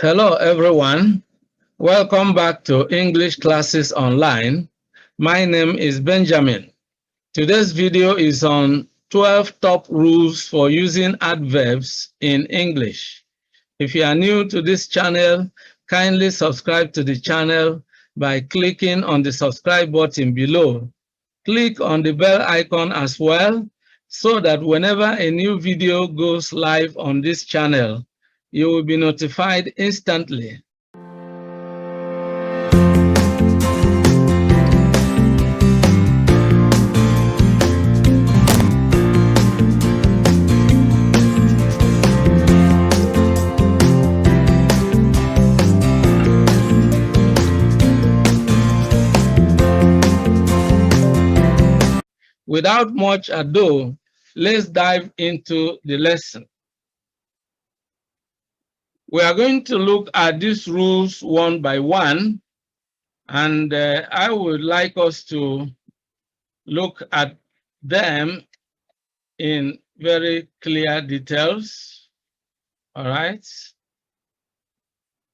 Hello, everyone. Welcome back to English Classes Online. My name is Benjamin. Today's video is on 12 top rules for using adverbs in English. If you are new to this channel, kindly subscribe to the channel by clicking on the subscribe button below. Click on the bell icon as well so that whenever a new video goes live on this channel, you will be notified instantly. Without much ado, let's dive into the lesson. We are going to look at these rules one by one, and I would like us to look at them in very clear details. All right.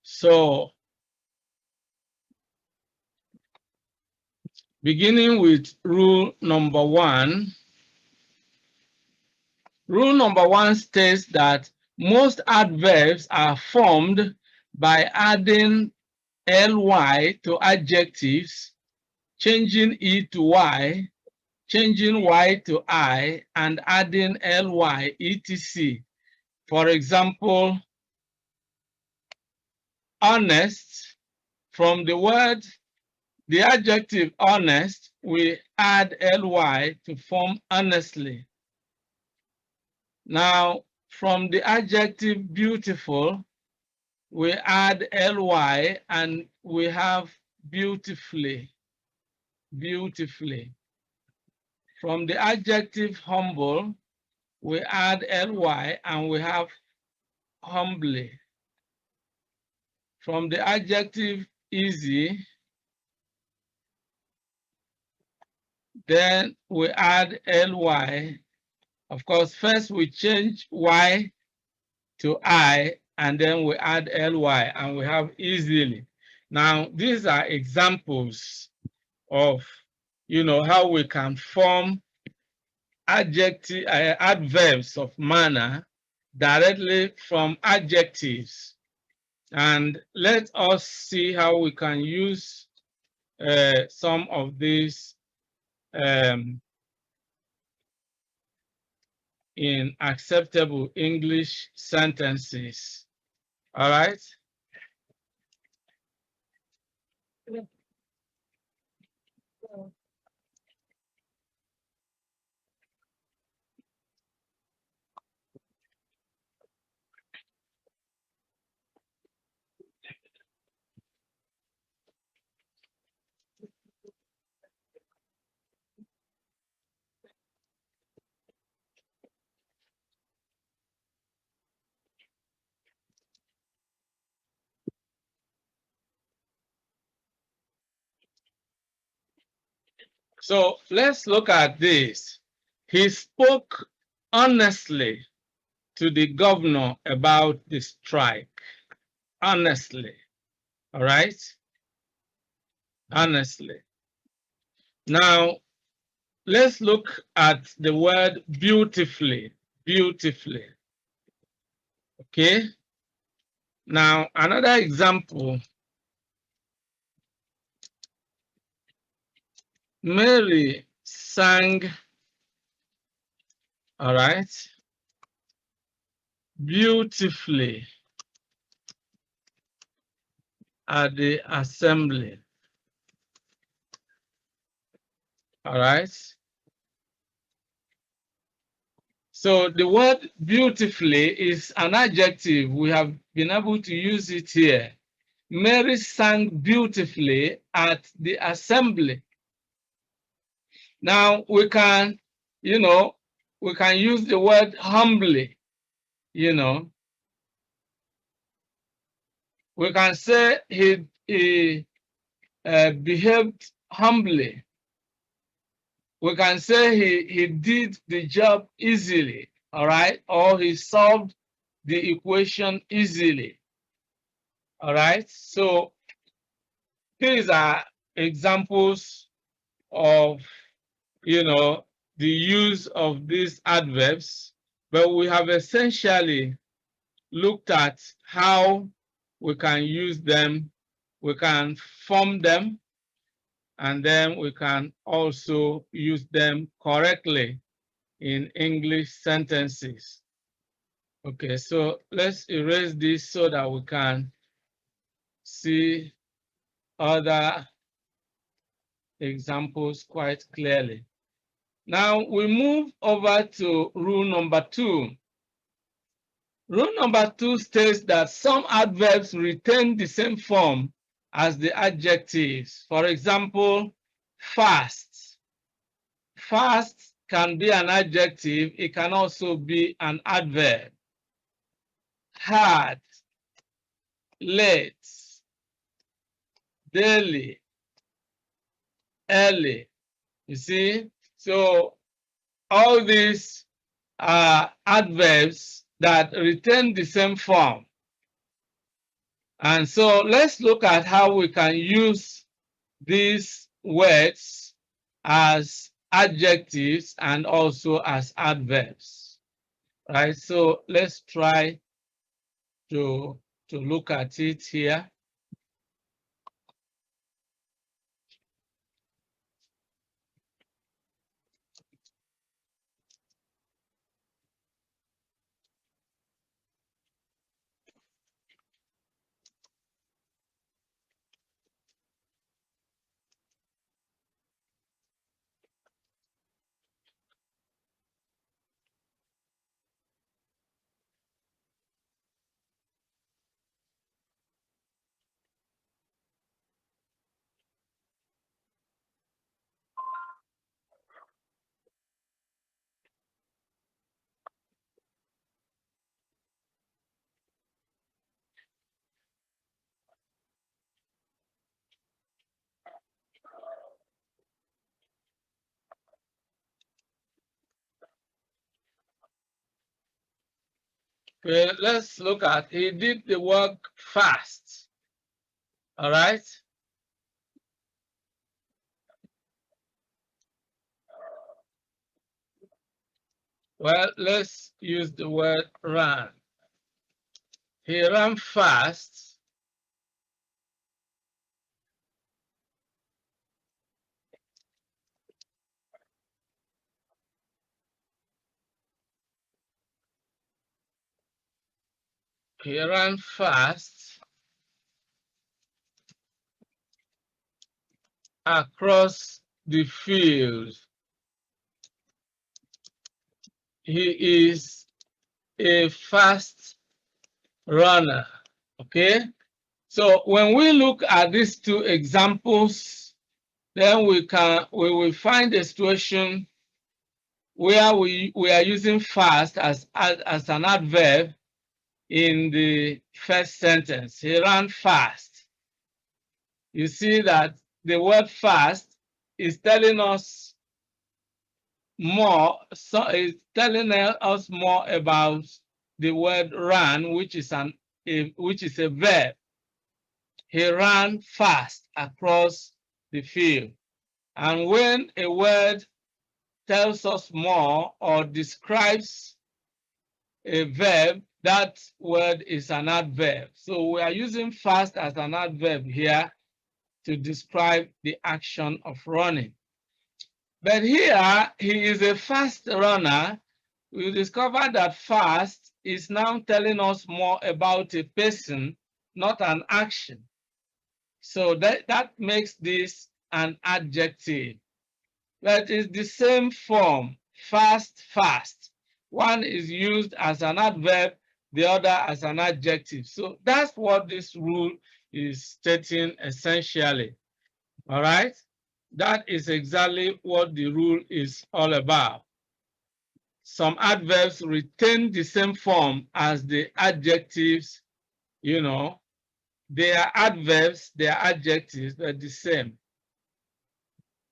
So, beginning with rule number one. Rule number one states that most adverbs are formed by adding ly to adjectives, changing e to y, changing y to I, and adding ly, etc. For example, honest, from the adjective honest, we add ly to form honestly. Now, from the adjective beautiful, we add ly and we have beautifully, beautifully. From the adjective humble, we add ly and we have humbly. From the adjective easy, then we add ly. Of course, first we change y to I, and then we add ly, and we have easily. Now, these are examples of, how we can form adverbs of manner directly from adjectives. And let us see how we can use some of these in acceptable English sentences. All right. So let's look at this. He spoke honestly to the governor about the strike. Honestly. All right. Honestly. Now, let's look at the word beautifully. Beautifully. Okay. Now, another example. Mary sang, all right, beautifully at the assembly. All right. So the word beautifully is an adjective. We have been able to use it here. Mary sang beautifully at the assembly. Now we can, we can use the word humbly, We can say he behaved humbly. We can say he did the job easily, all right? Or he solved the equation easily. All right. So these are examples of, the use of these adverbs, but we have essentially looked at how we can use them, we can form them, and then we can also use them correctly in English sentences. Okay, so let's erase this so that we can see other examples quite clearly. Now we move over to rule number 2. Rule number 2 states that some adverbs retain the same form as the adjectives. For example, fast. Fast can be an adjective. It can also be an adverb. Hard, late, daily, early. You see? So all these are adverbs that retain the same form. And so let's look at how we can use these words as adjectives and also as adverbs. Right? So let's try to look at it here. Okay, let's look at, he did the work fast. All right. Well, let's use the word run. He ran fast. He ran fast across the field. He is a fast runner. Okay. So when we look at these two examples, then we will find a situation where we are using fast as an adverb in the first sentence. He ran fast. You see that the word fast is telling us more, so it's telling us more about the word run, which is a verb. He ran fast across the field. And when a word tells us more or describes a verb, that word is an adverb. So we are using fast as an adverb here to describe the action of running. But here, he is a fast runner. We discover that fast is now telling us more about a person, not an action. So that makes this an adjective. That is the same form, fast, fast. One is used as an adverb, the other as an adjective. So that's what this rule is stating essentially. All right? That is exactly what the rule is all about. Some adverbs retain the same form as the adjectives, They are adverbs, they are adjectives, they're the same.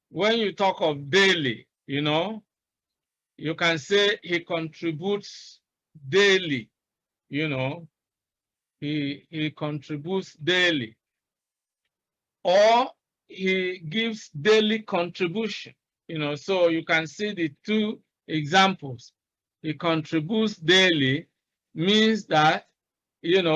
When you talk of daily, you can say he contributes daily, You he contributes daily, or he gives daily contribution. So you can see the two examples. He contributes daily means that you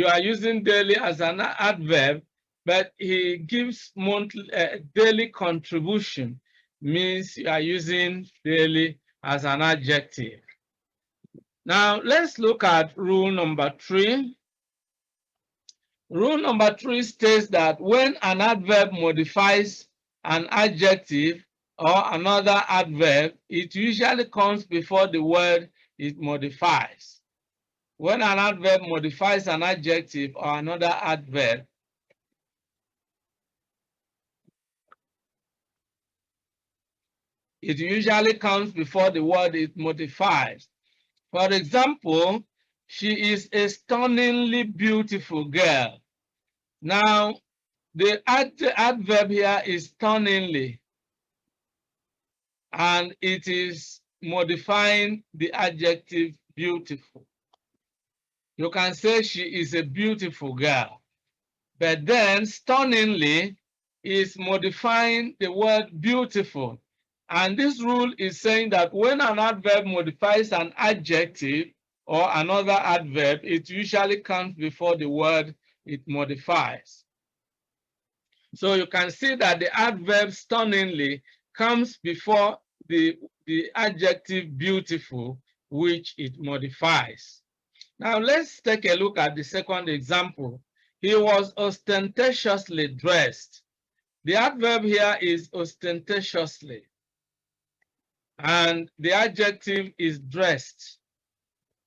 are using daily as an adverb, but he gives monthly daily contribution means you are using daily as an adjective. Now let's look at rule number 3. Rule number 3 states that when an adverb modifies an adjective or another adverb, it usually comes before the word it modifies. When an adverb modifies an adjective or another adverb, it usually comes before the word it modifies. For example, she is a stunningly beautiful girl. Now, the adverb here is stunningly, and it is modifying the adjective beautiful. You can say she is a beautiful girl, but then stunningly is modifying the word beautiful. And this rule is saying that when an adverb modifies an adjective or another adverb, it usually comes before the word it modifies. So you can see that the adverb stunningly comes before the adjective beautiful, which it modifies. Now let's take a look at the second example. He was ostentatiously dressed. The adverb here is ostentatiously, and the adjective is dressed.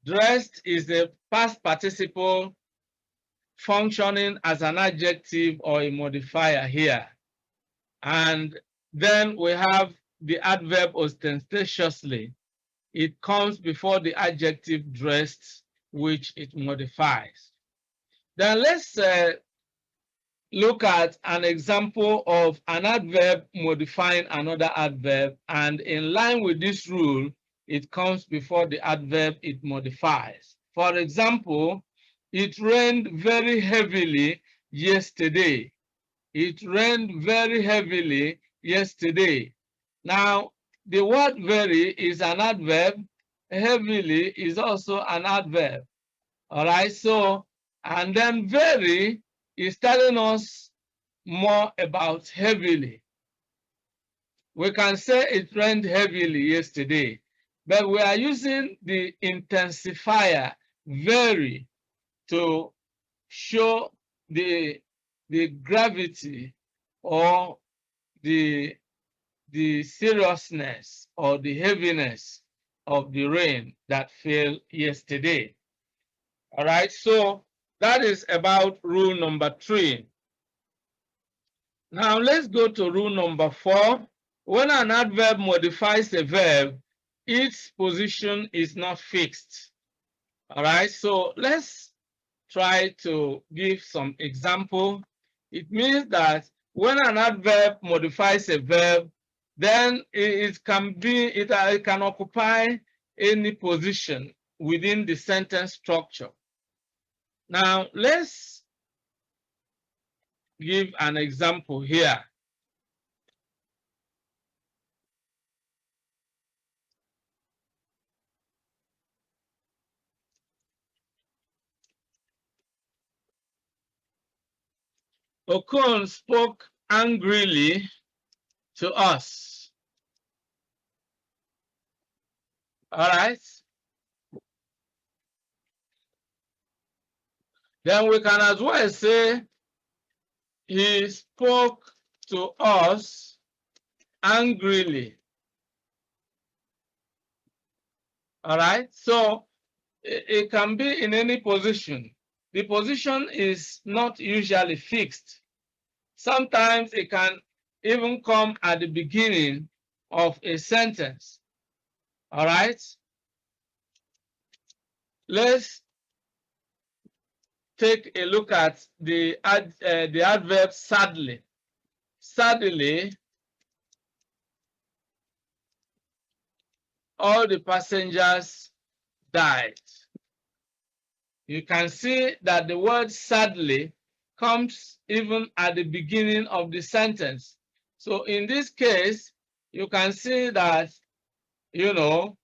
Dressed is a past participle functioning as an adjective or a modifier here. And then we have the adverb ostentatiously. It comes before the adjective dressed, which it modifies. Then let's look at an example of an adverb modifying another adverb, and in line with this rule, it comes before the adverb it modifies. For example, it rained very heavily yesterday. It rained very heavily yesterday. Now, the word very is an adverb. Heavily is also an adverb. All right, so, and then very is telling us more about heavily. We can say it rained heavily yesterday, but we are using the intensifier very to show the gravity or the seriousness or the heaviness of the rain that fell yesterday. All right, so that is about rule number 3. Now let's go to rule number 4. When an adverb modifies a verb, its position is not fixed. All right, so let's try to give some example. It means that when an adverb modifies a verb, then it can occupy any position within the sentence structure. Now let's give an example here. Okon spoke angrily to us. All right. Then we can as well say he spoke to us angrily. All right. So it can be in any position. The position is not usually fixed. Sometimes it can even come at the beginning of a sentence. All right. Let's take a look at the adverb sadly. Sadly, all the passengers died. you can see that the word sadly comes even at the beginning of the sentence. So in this case, you can see that, you know,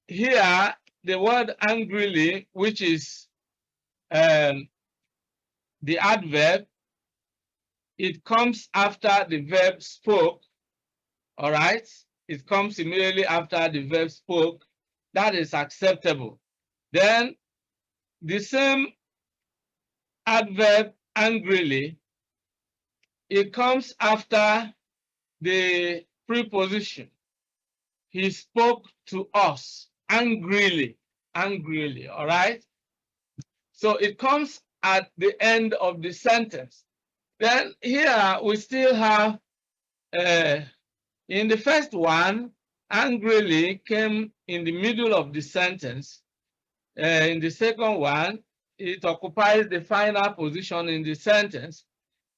here the word angrily, which is the adverb, it comes after the verb spoke. All right, it comes immediately after the verb spoke. That is acceptable. Then the same adverb angrily, it comes after the preposition. He spoke to us angrily, angrily, all right? So it comes at the end of the sentence. Then here we still have, in the first one, angrily came in the middle of the sentence. In the second one, it occupies the final position in the sentence.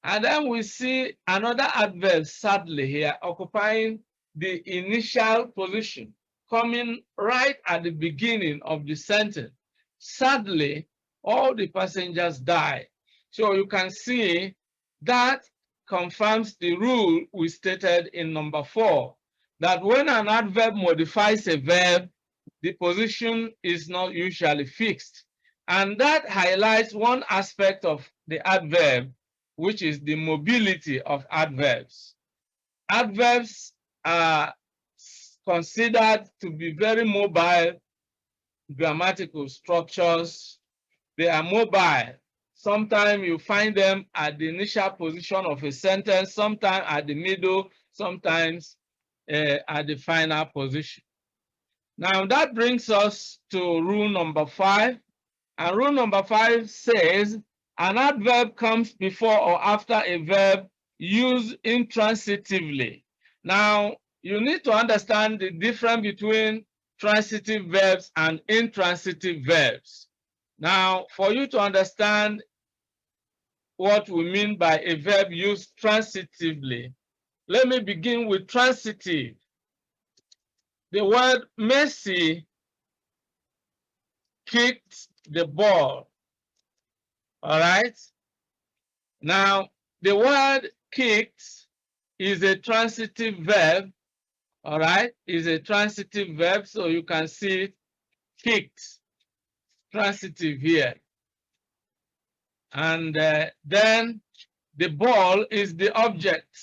And then we see another adverb, sadly, here, occupying the initial position, coming right at the beginning of the sentence. Sadly, all the passengers died. So you can see that confirms the rule we stated in number 4, that when an adverb modifies a verb, the position is not usually fixed. And that highlights one aspect of the adverb, which is the mobility of adverbs. Adverbs are considered to be very mobile grammatical structures. They are mobile. Sometimes you find them at the initial position of a sentence, sometimes at the middle, sometimes at the final position. Now that brings us to rule number 5. And rule number 5 says an adverb comes before or after a verb used intransitively. Now, you need to understand the difference between transitive verbs and intransitive verbs. Now, for you to understand what we mean by a verb used transitively, let me begin with transitive. The word Messi kicked the ball. All right. Now, the word kicked is a transitive verb. All right. Is a transitive verb. So you can see it, kicked, transitive here. And then the ball is the object.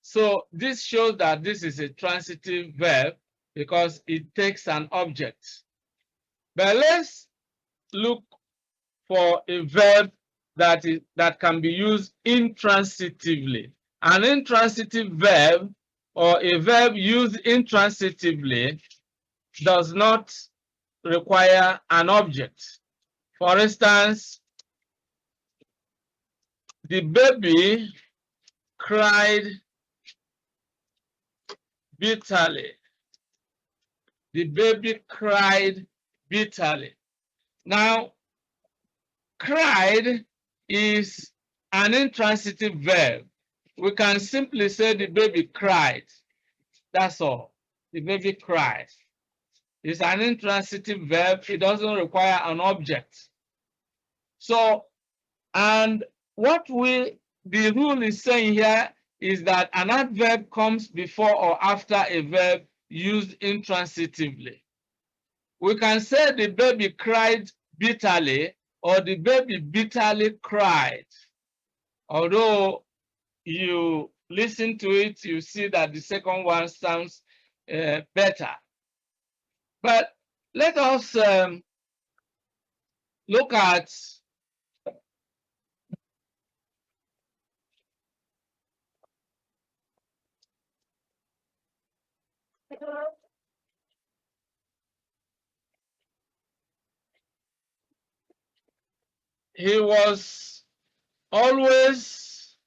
So this shows that this is a transitive verb because it takes an object. But let's look for a verb that can be used intransitively. An intransitive verb or a verb used intransitively does not require an object. For instance, the baby cried bitterly. The baby cried bitterly. Now, cried is an intransitive verb. We can simply say the baby cried. That's all. The baby cried. It's an intransitive verb. It doesn't require an object. So, and what the rule is saying here is that an adverb comes before or after a verb used intransitively. We can say the baby cried bitterly or the baby bitterly cried. Although you listen to it, you see that the second one sounds better. But let us look at he was always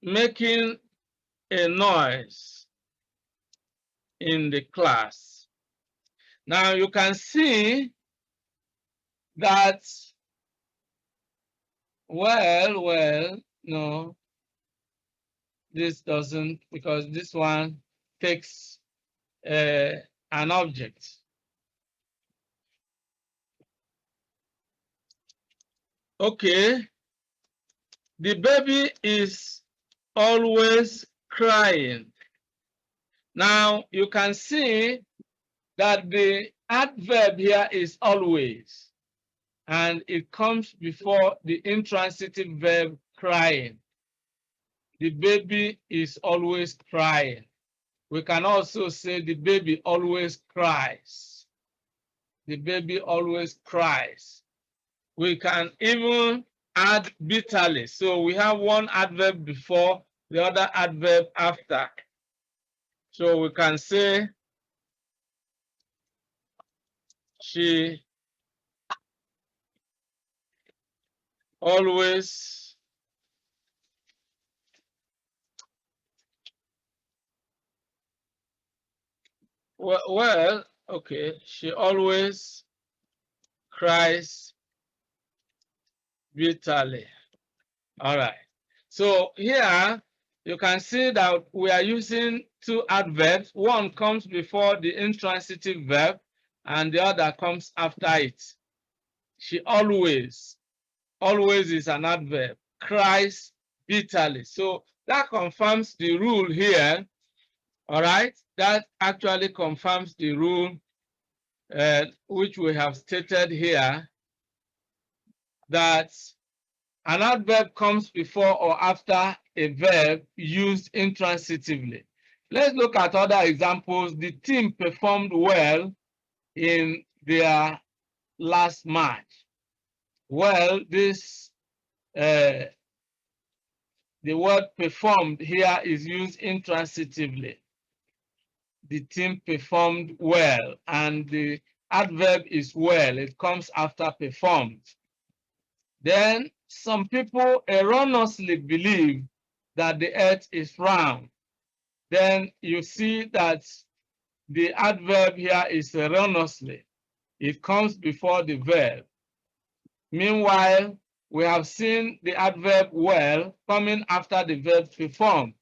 making a noise in the class. Now you can see that, well, no, this doesn't, because this one takes an object. Okay, the baby is always crying. Now you can see that the adverb here is always, and it comes before the intransitive verb crying. The baby is always crying. We can also say the baby always cries. The baby always cries. We can even add bitterly. So we have one adverb before, the other adverb after. So we can say she always well, okay, she always cries bitterly. All right. So here you can see that we are using two adverbs. One comes before the intransitive verb and the other comes after it. She always is an adverb, cries bitterly. So that confirms the rule here. All right. That actually confirms the rule which we have stated here, that an adverb comes before or after a verb used intransitively. Let's look at other examples. The team performed well in their last match. Well, the word performed here is used intransitively. The team performed well, and the adverb is well. It comes after performed. Then some people erroneously believe that the earth is round. Then you see that the adverb here is erroneously. It comes before the verb. Meanwhile, we have seen the adverb well coming after the verb perform.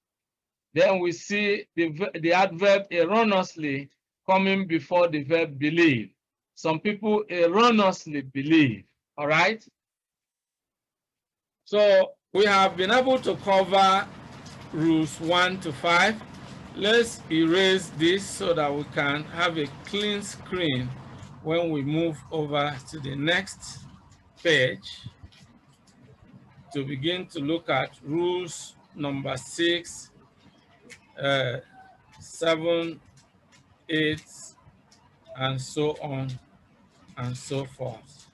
Then we see the adverb erroneously coming before the verb believe. Some people erroneously believe. All right. So we have been able to cover rules 1 to 5. Let's erase this so that we can have a clean screen when we move over to the next page to begin to look at rules number 6, 7, 8, and so on and so forth.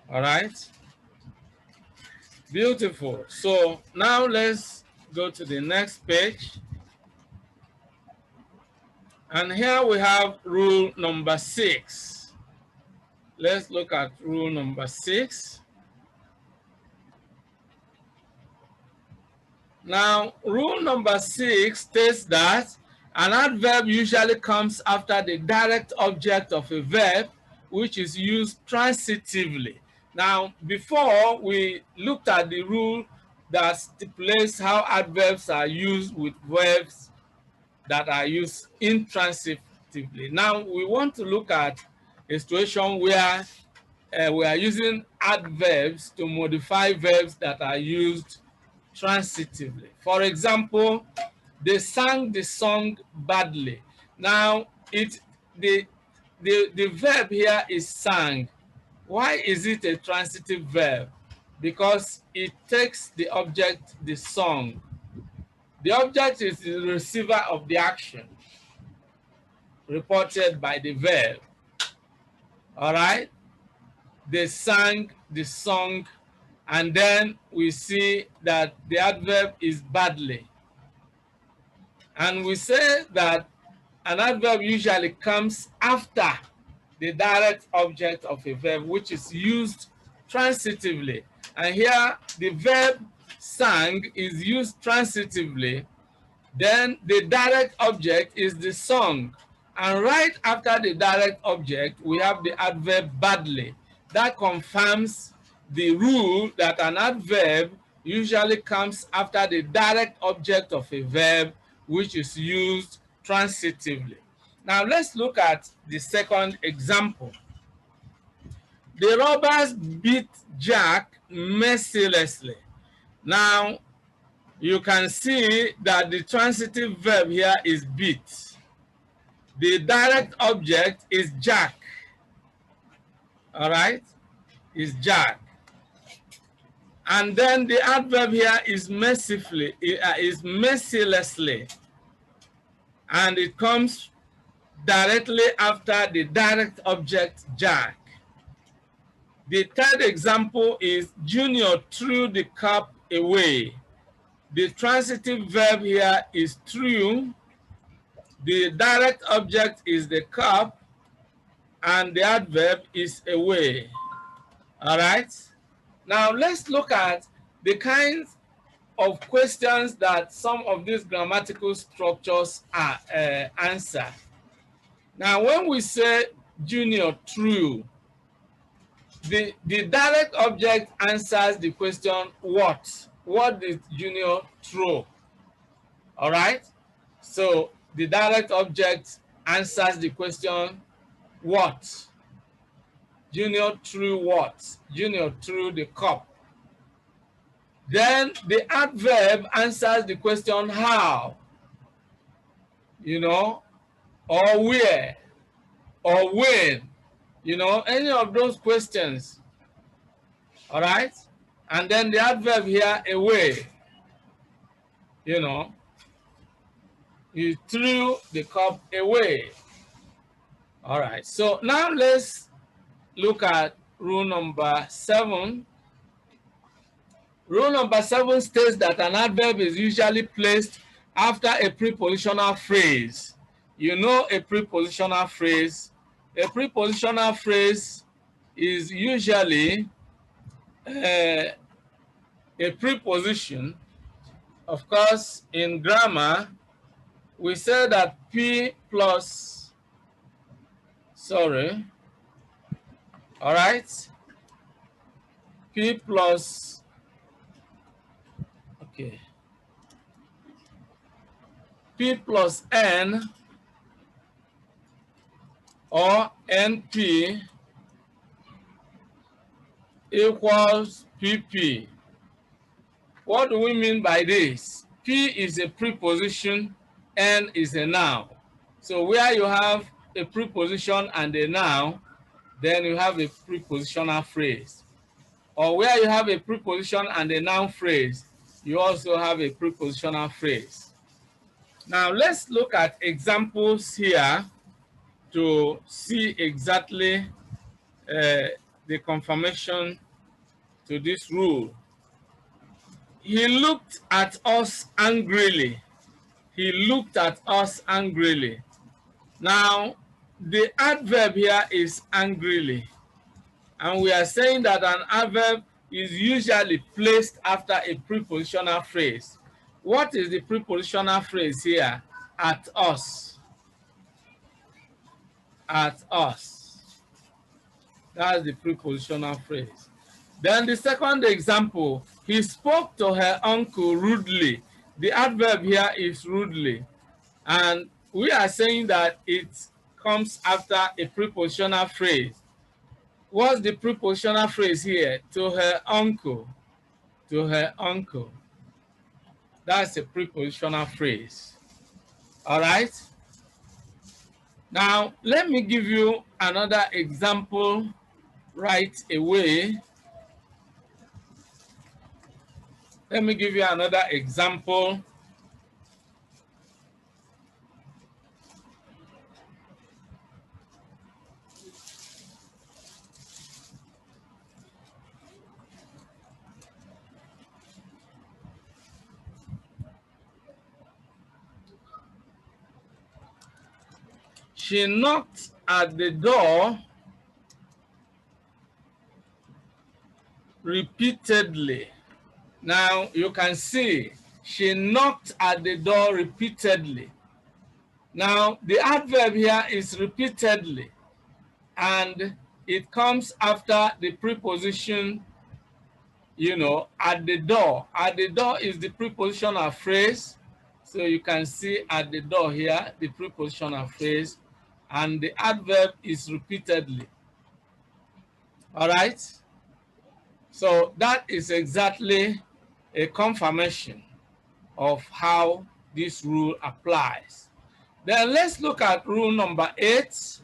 All right. Beautiful. So now let's go to the next page. And here we have rule number 6. Let's look at rule number 6. Now, rule number 6 states that an adverb usually comes after the direct object of a verb, which is used transitively. Now, before we looked at the rule that stipulates how adverbs are used with verbs that are used intransitively. Now, we want to look at a situation where we are using adverbs to modify verbs that are used transitively. For example, they sang the song badly. Now, the verb here is sang. Why is it a transitive verb? Because it takes the object, the song. The object is the receiver of the action reported by the verb. All right? They sang the song, and then we see that the adverb is badly. And we say that an adverb usually comes after the direct object of a verb, which is used transitively. And here the verb sang is used transitively. Then the direct object is the song. And right after the direct object, we have the adverb badly. That confirms the rule that an adverb usually comes after the direct object of a verb, which is used transitively. Now let's look at the second example. The robbers beat Jack mercilessly. Now, you can see that the transitive verb here is beat. The direct object is Jack. All right, is Jack. And then the adverb here is mercifully, is mercilessly, and it comes directly after the direct object Jack. The third example is Junior threw the cup away. The transitive verb here is threw. The direct object is the cup, and the adverb is away. All right. Now let's look at the kinds of questions that some of these grammatical structures are answer. Now, when we say Junior threw, the direct object answers the question what? What did Junior throw? All right. So the direct object answers the question what? Junior threw what? Junior threw the cup. Then the adverb answers the question how, you know, or where, or when, you know, any of those questions. All right. And then the adverb here, away, you know, you threw the cup away. All right. So now let's look at rule number 7. Rule number 7 states that an adverb is usually placed after a prepositional phrase. You know a prepositional phrase. A prepositional phrase is usually a preposition. Of course, in grammar, we say that P plus, sorry, all right, P plus, okay, P plus N or NP equals PP. What do we mean by this? P is a preposition, N is a noun. So where you have a preposition and a noun, then you have a prepositional phrase. Or where you have a preposition and a noun phrase, you also have a prepositional phrase. Now let's look at examples here to see exactly the confirmation to this rule. He looked at us angrily. He looked at us angrily. Now, the adverb here is angrily. And we are saying that an adverb is usually placed after a prepositional phrase. What is the prepositional phrase here? At us. At us. That's the prepositional phrase. Then the second example, he spoke to her uncle rudely. The adverb here is rudely. And we are saying that it comes after a prepositional phrase. What's the prepositional phrase here? To her uncle. To her uncle. That's a prepositional phrase. All right. Now, let me give you another example right away. Let me give you another example. She knocked at the door repeatedly. Now you can see she knocked at the door repeatedly. Now the adverb here is repeatedly, and it comes after the preposition, you know, at the door. At the door is the prepositional phrase. So you can see at the door here, the prepositional phrase, and the adverb is repeatedly. All right. So that is exactly a confirmation of how this rule applies. Then let's look at rule number 8.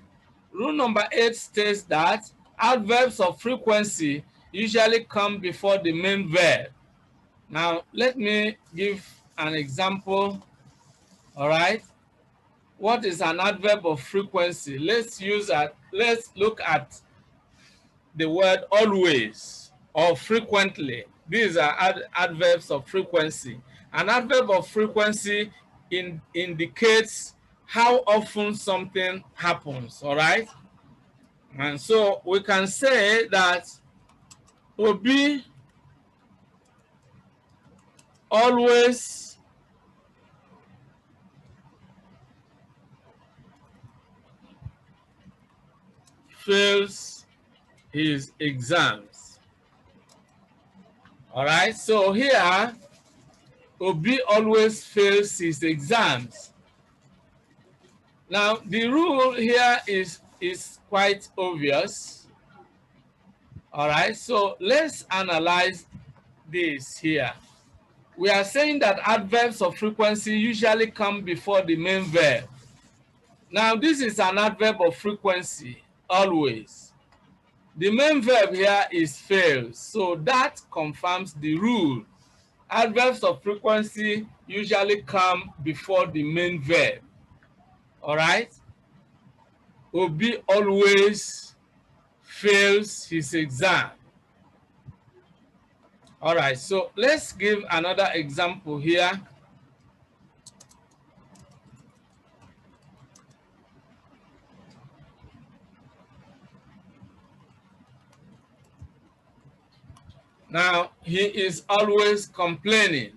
Rule number 8 states that adverbs of frequency usually come before the main verb. Now, let me give an example. All right. What is an adverb of frequency? Let's look at the word always or frequently. These are adverbs of frequency. An adverb of frequency indicates how often something happens, all right? And so we can say that Obi always fails his exams. All right, so here Obi always fails his exams. Now the rule here is quite obvious. All right, so let's analyze this here. We are saying that adverbs of frequency usually come before the main verb. Now this is an adverb of frequency, always. The main verb here is fails, so that confirms the rule. Adverbs of frequency usually come before the main verb. All right? Obi always fails his exam. All right, so let's give another example here. Now, he is always complaining.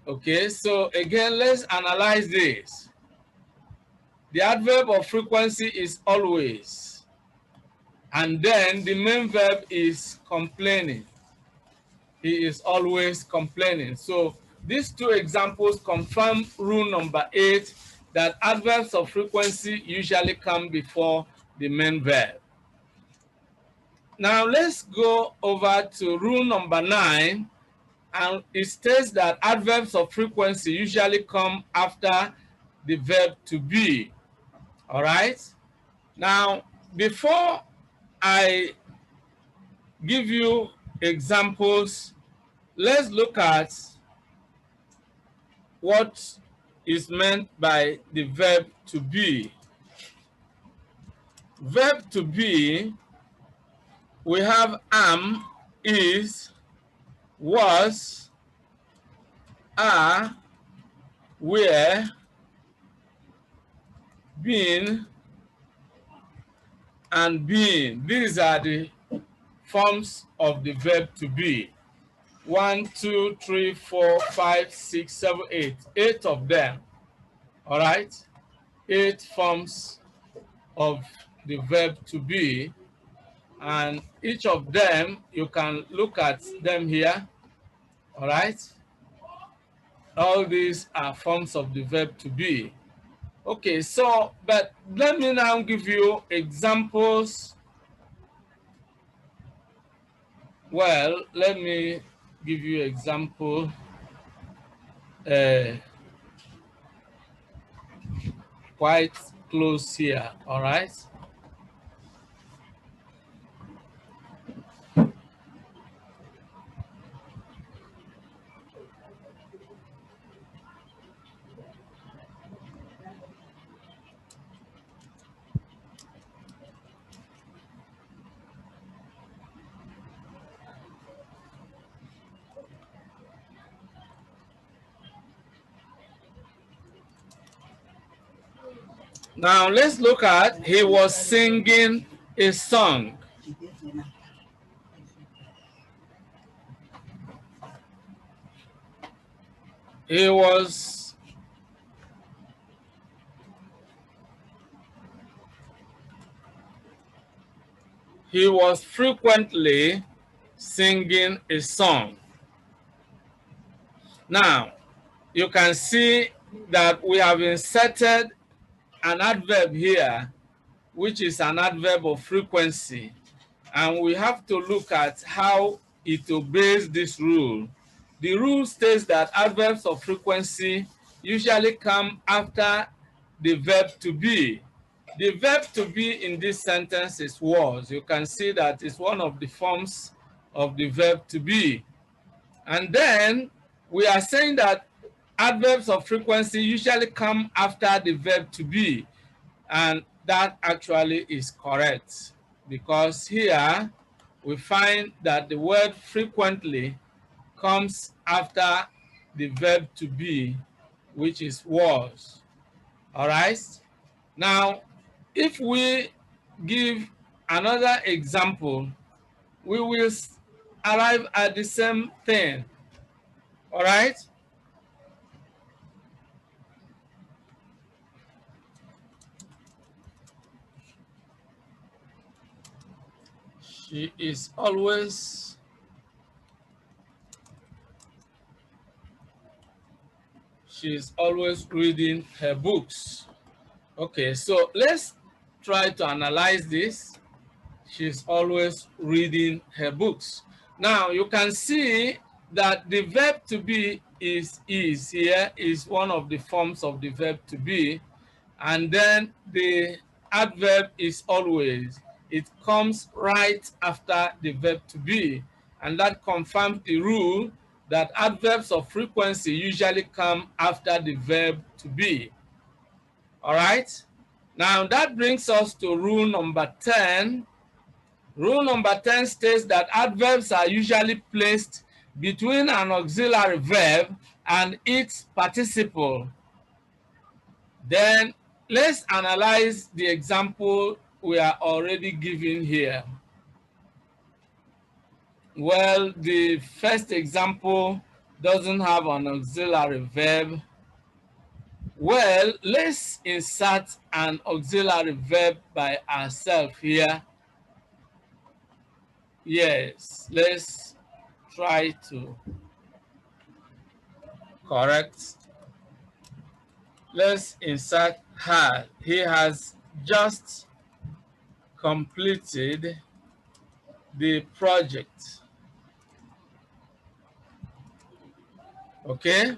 Okay, so again, let's analyze this. The adverb of frequency is always, and then the main verb is complaining. He is always complaining. So these two examples confirm rule number 8, that adverbs of frequency usually come before the main verb. Now let's go over to rule number 9, and it states that adverbs of frequency usually come after the verb to be. All right? Now, before I give you examples, let's look at what is meant by the verb to be. Verb to be, we have am, is, was, are, were, been, and being. These are the forms of the verb to be. 1, 2, 3, 4, 5, 6, 7, 8. 8 of them. All right? 8 forms of the verb to be. And each of them, you can look at them here. All right? All these are forms of the verb to be. Okay, so, but let me now give you examples. Well, let me give you example. Quite close here, all right? Now let's look at he was singing a song. He was frequently singing a song. Now, you can see that we have inserted an adverb here, which is an adverb of frequency. and we have to look at how it obeys this rule. The rule states that adverbs of frequency usually come after the verb to be. The verb to be in this sentence is was. You can see that it's one of the forms of the verb to be. And then we are saying that adverbs of frequency usually come after the verb to be. And that actually is correct, because here we find that the word frequently comes after the verb to be, which is was. All right. Now, if we give another example, we will arrive at the same thing. All right. She is always reading her books. Okay, so let's try to analyze this. She's always reading her books. Now you can see that the verb to be is here is one of the forms of the verb to be, and then the adverb is always. It comes right after the verb to be, and that confirms the rule that adverbs of frequency usually come after the verb to be. All right. Now that brings us to rule number 10. Rule number 10 states that adverbs are usually placed between an auxiliary verb and its participle. Then let's analyze the example we are already given here. Well, the first example doesn't have an auxiliary verb. Well, let's insert an auxiliary verb by ourselves here. Yes, let's try to correct. Let's insert had. He has just completed the project. Okay?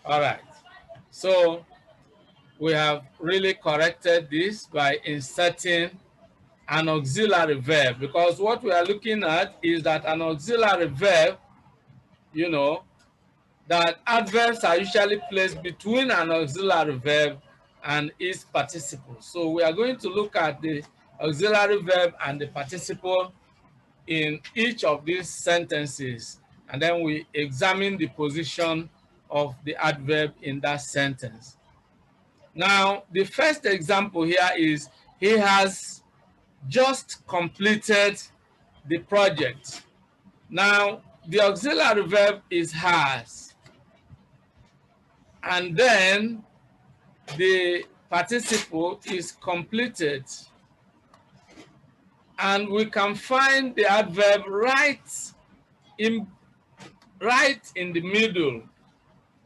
All right. So we have really corrected this by inserting an auxiliary verb, because what we are looking at is that an auxiliary verb, you know, that adverbs are usually placed between an auxiliary verb and its participle. So we are going to look at the auxiliary verb and the participle in each of these sentences, and then we examine the position of the adverb in that sentence. Now, the first example here is he has just completed the project. Now, the auxiliary verb is has, and then the participle is completed. And we can find the adverb right in the middle,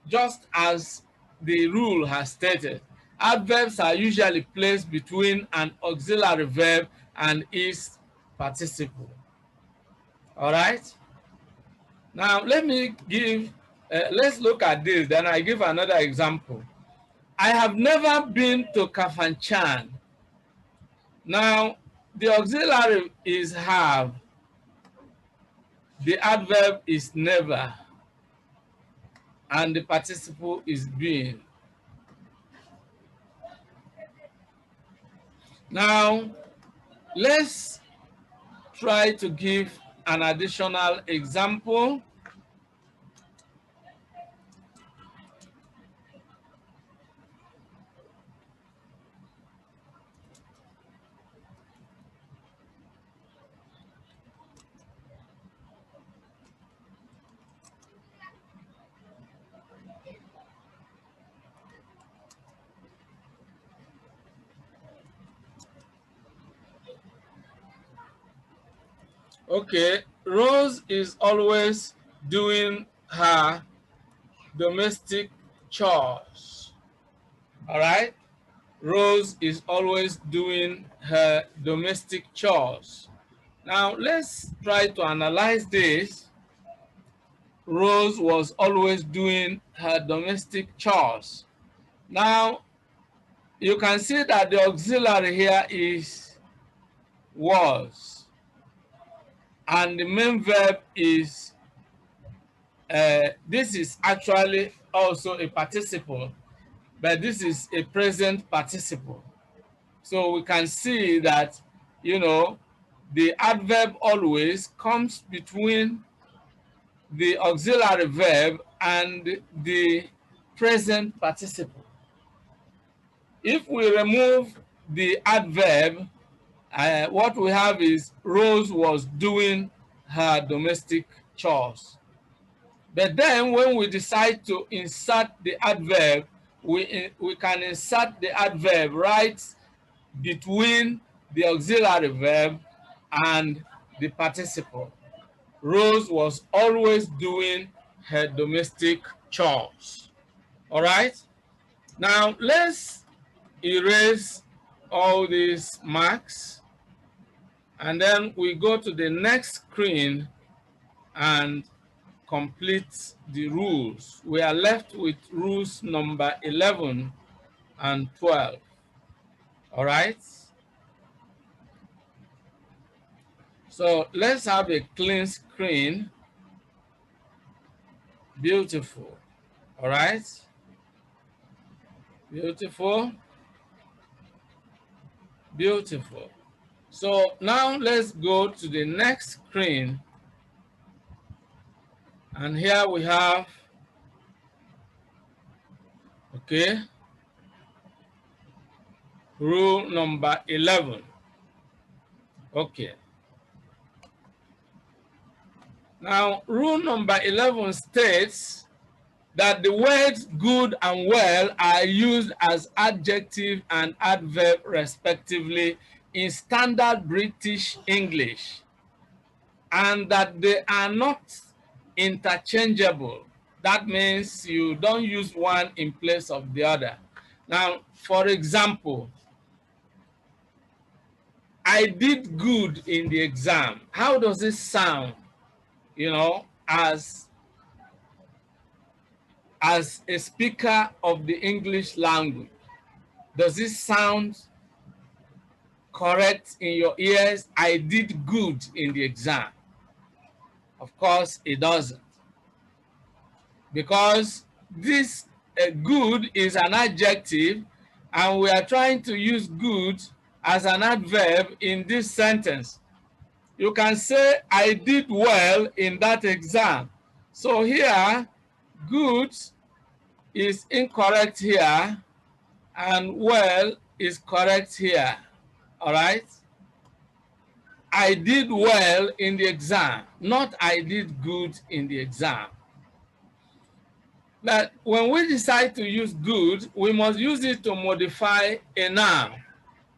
just as the rule has stated. Adverbs are usually placed between an auxiliary verb and its participle. All right. Now let's look at this. Then I give another example. I have never been to Kafanchan. Now the auxiliary is have. The adverb is never, and the participle is been. Now, let's try to give an additional example. Okay, Rose is always doing her domestic chores. All right, Rose is always doing her domestic chores. Now let's try to analyze this. Rose was always doing her domestic chores. Now you can see that the auxiliary here is was, and the main verb is this is actually also a participle, but this is a present participle. So we can see that, you know, the adverb always comes between the auxiliary verb and the present participle. If we remove the adverb, what we have is Rose was doing her domestic chores. But then when we decide to insert the adverb, we can insert the adverb right between the auxiliary verb and the participle. Rose was always doing her domestic chores. All right? Now let's erase all these marks, and then we go to the next screen and complete the rules. We are left with rules number 11 and 12. All right? So let's have a clean screen. Beautiful. All right? Beautiful. Beautiful. So now let's go to the next screen. And here we have, okay, rule number 11. Okay. Now, rule number 11 states that the words good and well are used as adjective and adverb respectively in standard British English, and that they are not interchangeable. That means you don't use one in place of the other. Now, for example, I did good in the exam. How does it sound, you know, as a speaker of the English language? Does it sound correct in your ears? I did good in the exam. Of course, it doesn't. Because this good is an adjective, and we are trying to use good as an adverb in this sentence. You can say, I did well in that exam. So here, good is incorrect here, and well is correct here. All right? I did well in the exam, not I did good in the exam. But when we decide to use good, we must use it to modify a noun.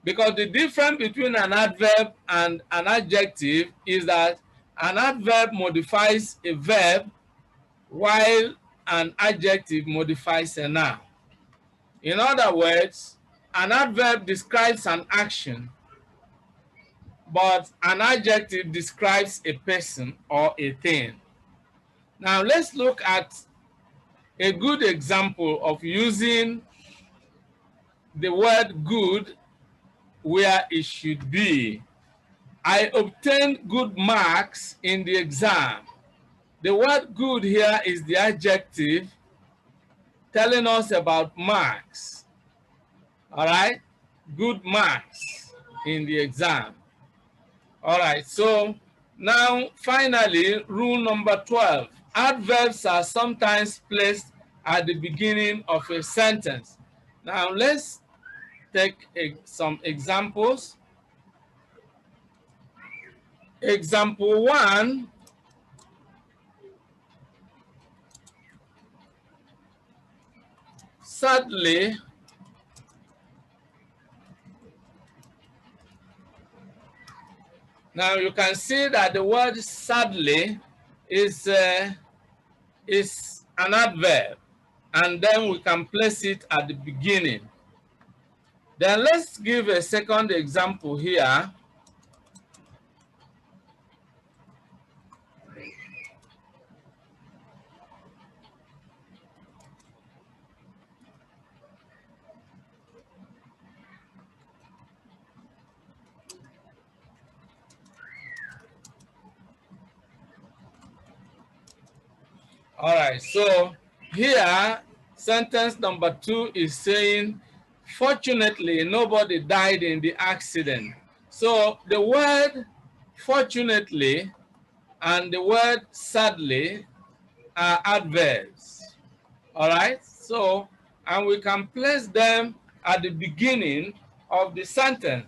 Because the difference between an adverb and an adjective is that an adverb modifies a verb, while an adjective modifies a noun. In other words, an adverb describes an action, but an adjective describes a person or a thing. Now let's look at a good example of using the word good where it should be. I obtained good marks in the exam. The word good here is the adjective telling us about marks. All right? Good marks in the exam. All right, so now finally, rule number 12. Adverbs are sometimes placed at the beginning of a sentence. Now let's take some examples. Example 1, sadly. Now you can see that the word sadly is an adverb, and then we can place it at the beginning. Then let's give a second example here. All right, so here sentence number 2 is saying, fortunately, nobody died in the accident. So the word fortunately and the word sadly are adverbs. All right, so and we can place them at the beginning of the sentence.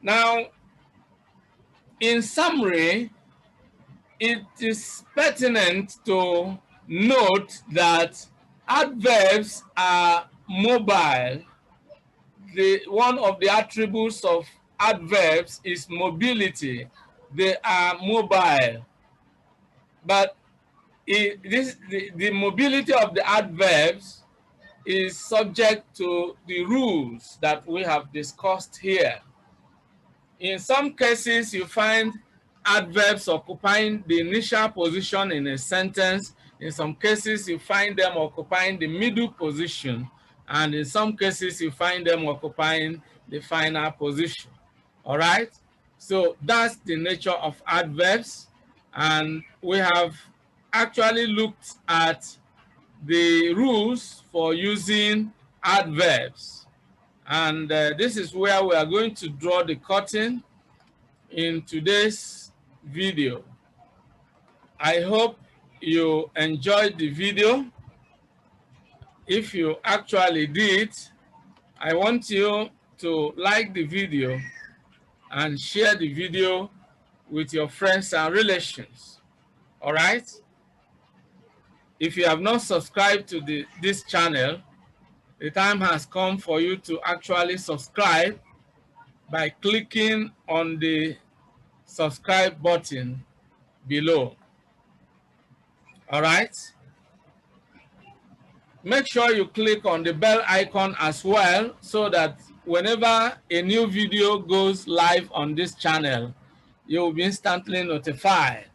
Now, in summary, it is pertinent to note that adverbs are mobile. One of the attributes of adverbs is mobility. They are mobile, but the mobility of the adverbs is subject to the rules that we have discussed here. In some cases, you find adverbs occupying the initial position in a sentence. In some cases, you find them occupying the middle position. And in some cases, you find them occupying the final position. All right? So that's the nature of adverbs. And we have actually looked at the rules for using adverbs. And this is where we are going to draw the curtain in today's video. I hope you enjoyed the video. If you actually did, I want you to like the video and share the video with your friends and relations. All right? If you have not subscribed to this channel, the time has come for you to actually subscribe by clicking on the subscribe button below. All right? Make sure you click on the bell icon as well so that whenever a new video goes live on this channel, you will be instantly notified.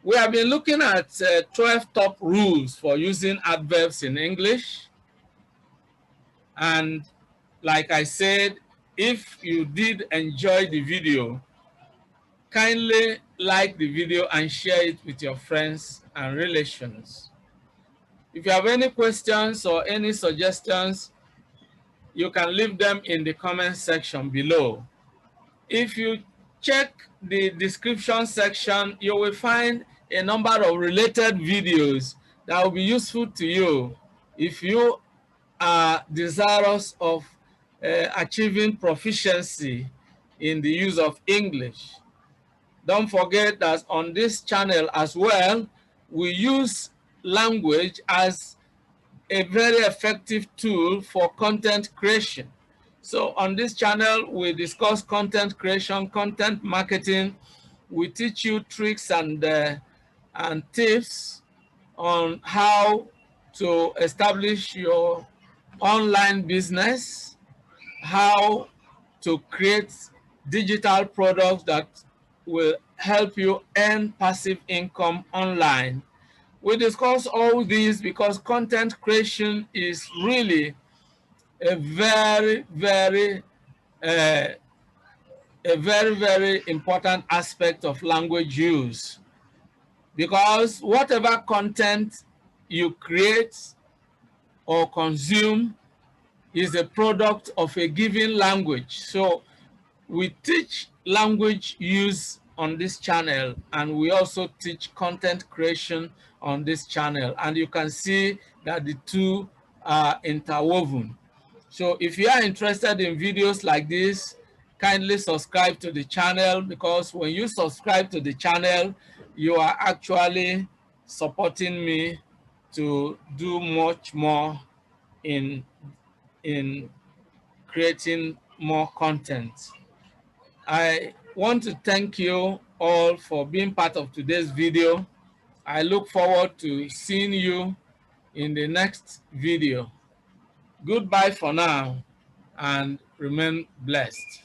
We have been looking at 12 top rules for using adverbs in English. And like I said, if you did enjoy the video, kindly like the video and share it with your friends and relations. If you have any questions or any suggestions, you can leave them in the comment section below. If you check the description section, you will find a number of related videos that will be useful to you if you are desirous of achieving proficiency in the use of English. Don't forget that on this channel as well, we use language as a very effective tool for content creation. So on this channel, we discuss content creation, content marketing. We teach you tricks and tips on how to establish your online business, how to create digital products that will help you earn passive income online. We discuss all these because content creation is really a very important aspect of language use, because whatever content you create or consume is a product of a given language. So we teach language use on this channel, and we also teach content creation on this channel, and you can see that the two are interwoven. So if you are interested in videos like this, kindly subscribe to the channel, because when you subscribe to the channel, you are actually supporting me to do much more in creating more content. I want to thank you all for being part of today's video. I look forward to seeing you in the next video. Goodbye for now, and remain blessed.